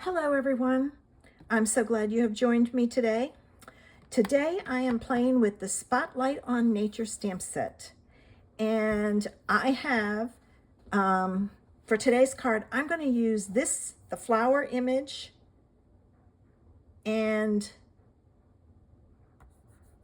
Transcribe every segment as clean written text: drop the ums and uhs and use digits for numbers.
Hello everyone, I'm so glad you have joined me today. Today I am playing with the Spotlight on Nature stamp set, and I have, for today's card, I'm going to use the flower image, and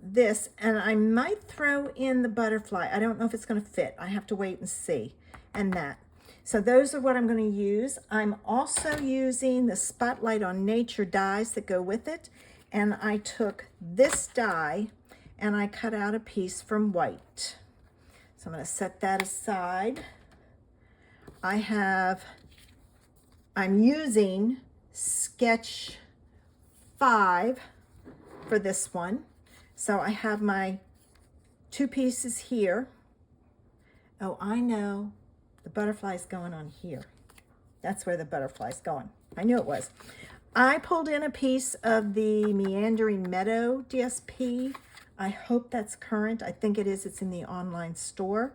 this, and I might throw in the butterfly. I don't know if it's going to fit. I have to wait and see, and that. So those are what I'm going to use. I'm also using the Spotlight on Nature dies that go with it. And I took this die and I cut out a piece from white. So I'm going to set that aside. I'm using Sketch 5 for this one. So I have my two pieces here. Oh, I know. The butterfly's going on here. That's where the butterfly's going. I knew it was. I pulled in a piece of the Meandering Meadow DSP. I hope that's current. I think it is. It's in the online store.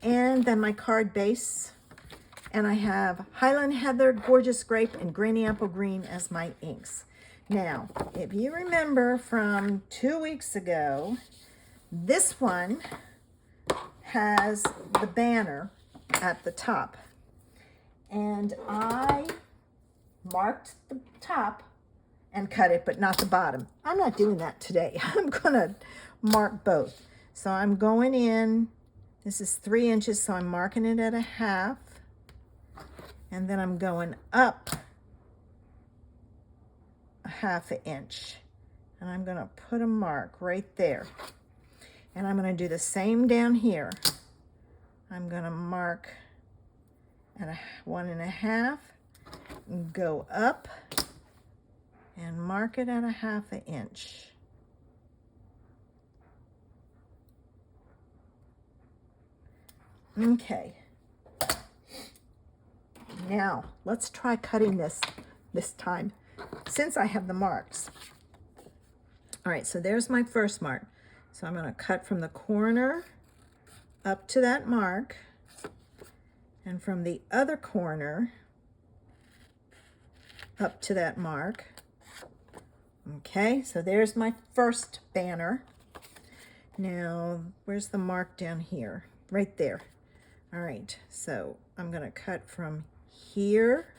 And then my card base. And I have Highland Heather, Gorgeous Grape, and Granny Apple Green as my inks. Now, if you remember from 2 weeks ago, this one has the banner at the top, and I marked the top and cut it, but not the bottom. I'm not doing that today. I'm gonna mark both. So I'm going in, this is 3 inches, so I'm marking it at a half, and then I'm going up a ½ inch, and I'm gonna put a mark right there. And I'm gonna do the same down here. I'm gonna mark at a 1 1/2, go up and mark it at a ½ inch. Okay. Now let's try cutting this time, since I have the marks. All right, so there's my first mark. So I'm gonna cut from the corner up to that mark, and from the other corner up to that mark. Okay, so there's my first banner. Now, where's the mark down here? Right there. All right, so I'm gonna cut from here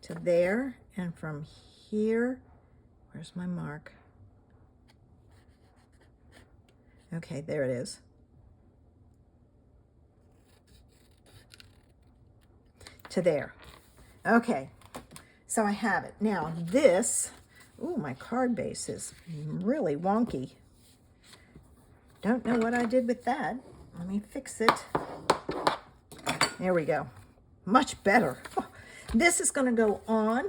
to there, and from here, where's my mark? Okay, there it is. To there. Okay, so I have it. Now this, ooh, my card base is really wonky. Don't know what I did with that. Let me fix it. There we go. Much better. Oh, this is going to go on.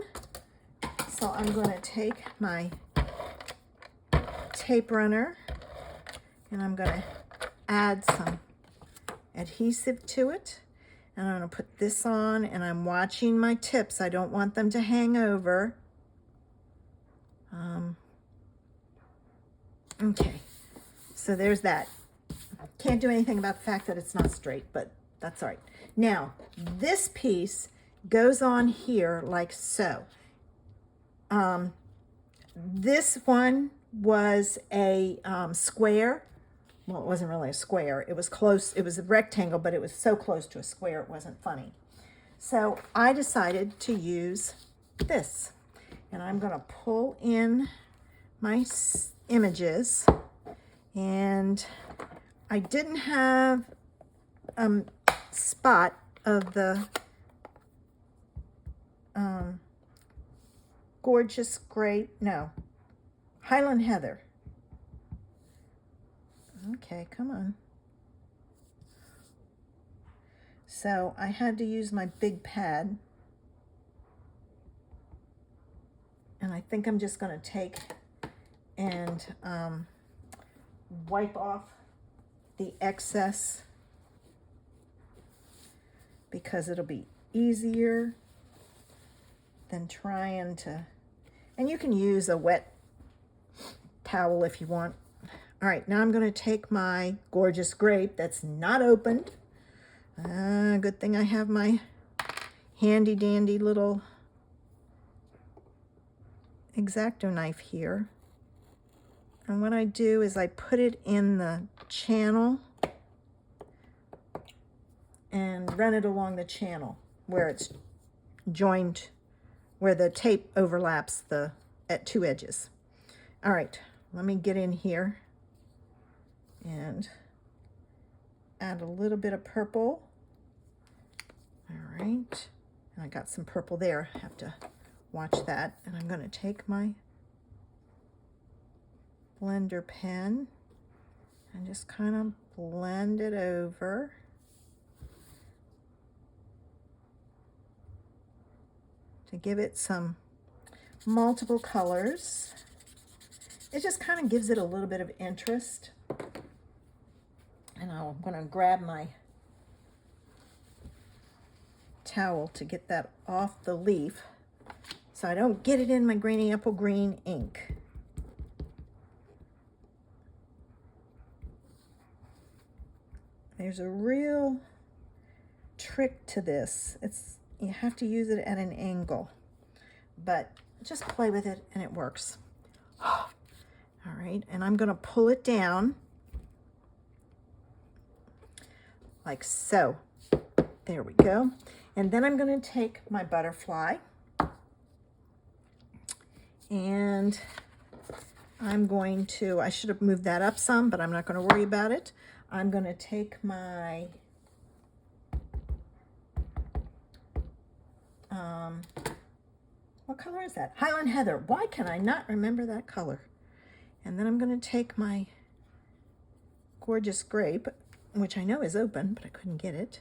So I'm going to take my tape runner, and I'm going to add some adhesive to it. And I'm going to put this on, and I'm watching my tips. I don't want them to hang over. Okay, so there's that. Can't do anything about the fact that it's not straight, but that's all right. Now, this piece goes on here like so. This one was a square. Well, it wasn't really a square. It was close. It was a rectangle, but it was so close to a square it wasn't funny. So I decided to use this. And I'm going to pull in my images. And I didn't have a spot of the Gorgeous Grape, no, Highland Heather. Okay, come on. So I had to use my big pad. And I think I'm just going to take and wipe off the excess, because it'll be easier than trying to, and you can use a wet towel if you want. All right, now I'm going to take my Gorgeous Grape that's not opened. Good thing I have my handy dandy little X-Acto knife here. And what I do is I put it in the channel and run it along the channel where it's joined, where the tape overlaps the at two edges. All right, let me get in here and add a little bit of purple. All right, and I got some purple there. I have to watch that. And I'm going to take my blender pen and just kind of blend it over. To give it some multiple colors. It just kind of gives it a little bit of interest. And I'm going to grab my towel to get that off the leaf so I don't get it in my Granny Apple Green ink. There's a real trick to this. You have to use it at an angle, but just play with it and it works. All right, and I'm going to pull it down like so. There we go. And then I'm going to take my butterfly and I'm going to, I should have moved that up some, but I'm not going to worry about it. I'm going to take my what color is that? Highland Heather. Why can I not remember that color? And then I'm going to take my gorgeous grape, which I know is open, but I couldn't get it.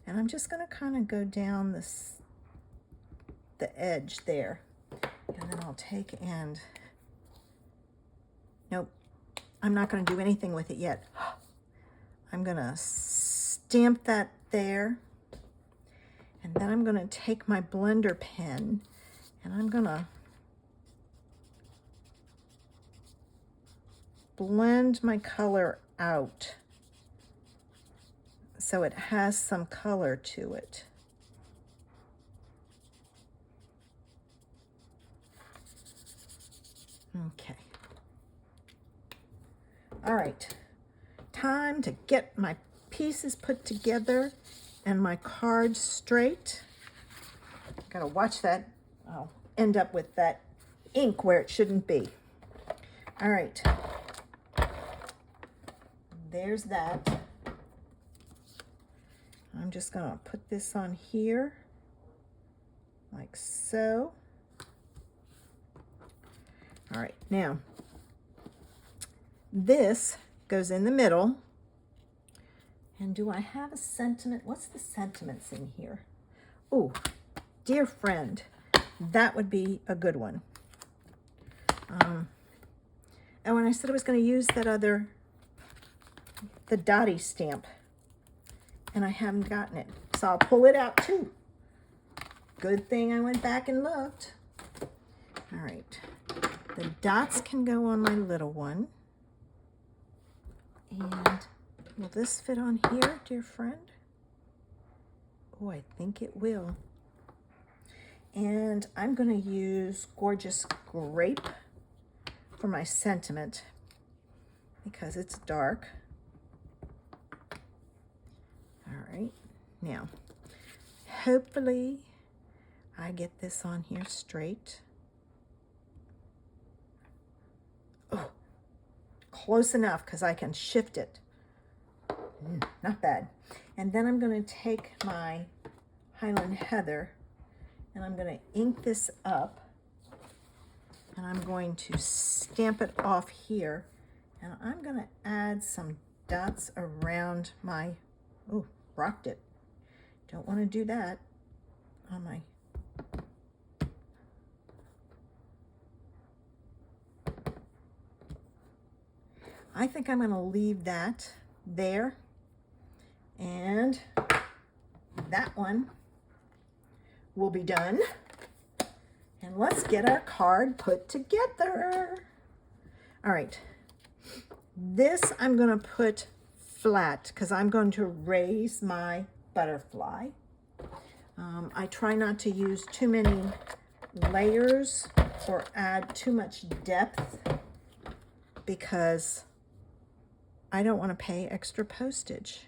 And I'm just going to kind of go down the edge there. And then I'll take and, nope, I'm not going to do anything with it yet. I'm going to stamp that there. And then I'm going to take my blender pen and I'm going to blend my color out so it has some color to it. Okay. All right. Time to get my pieces put together and my cards straight. Gotta watch that. I'll end up with that ink where it shouldn't be. All right. There's that. I'm just gonna put this on here like so. All right, now this goes in the middle. And do I have a sentiment? What's the sentiments in here? Oh, dear friend, that would be a good one. And when I said I was going to use that other, the Dottie stamp, and I haven't gotten it. So I'll pull it out too. Good thing I went back and looked. All right. The dots can go on my little one. And will this fit on here, dear friend? Oh, I think it will. And I'm going to use Gorgeous Grape for my sentiment because it's dark. All right, now, hopefully I get this on here straight. Oh, close enough because I can shift it. Not bad. And then I'm going to take my Highland Heather and I'm going to ink this up and I'm going to stamp it off here and I'm going to add some dots around my, oh, rocked it. Don't want to do that on my, I think I'm going to leave that there. And that one will be done. And let's get our card put together. All right. This I'm going to put flat because I'm going to raise my butterfly. I try not to use too many layers or add too much depth because I don't want to pay extra postage.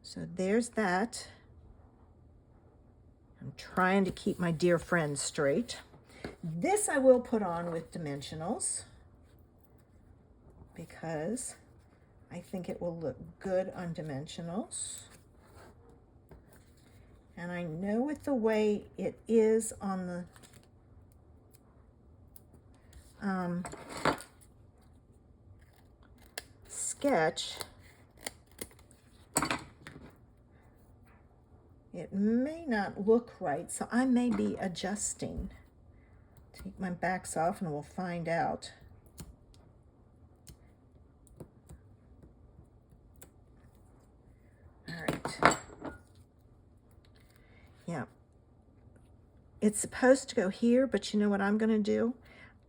So there's that. I'm trying to keep my dear friend straight. This I will put on with dimensionals because I think it will look good on dimensionals. And I know with the way it is on the sketch, it may not look right, so I may be adjusting. Take my backs off and we'll find out. All right. Yeah. It's supposed to go here, but you know what I'm going to do?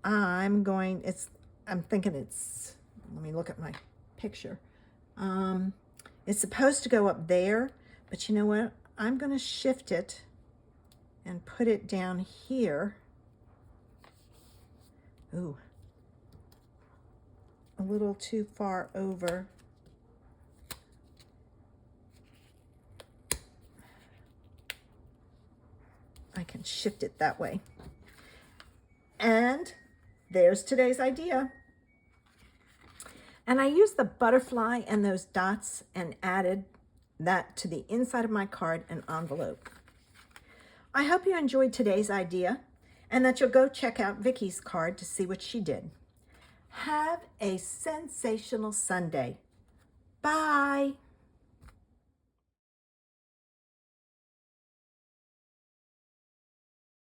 I'm thinking it's, let me look at my picture. It's supposed to go up there, but you know what? I'm going to shift it and put it down here. Ooh, a little too far over. I can shift it that way. And there's today's idea. And I used the butterfly and those dots and added that to the inside of my card and envelope. I hope you enjoyed today's idea and that you'll go check out Vicky's card to see what she did. Have a sensational Sunday. Bye.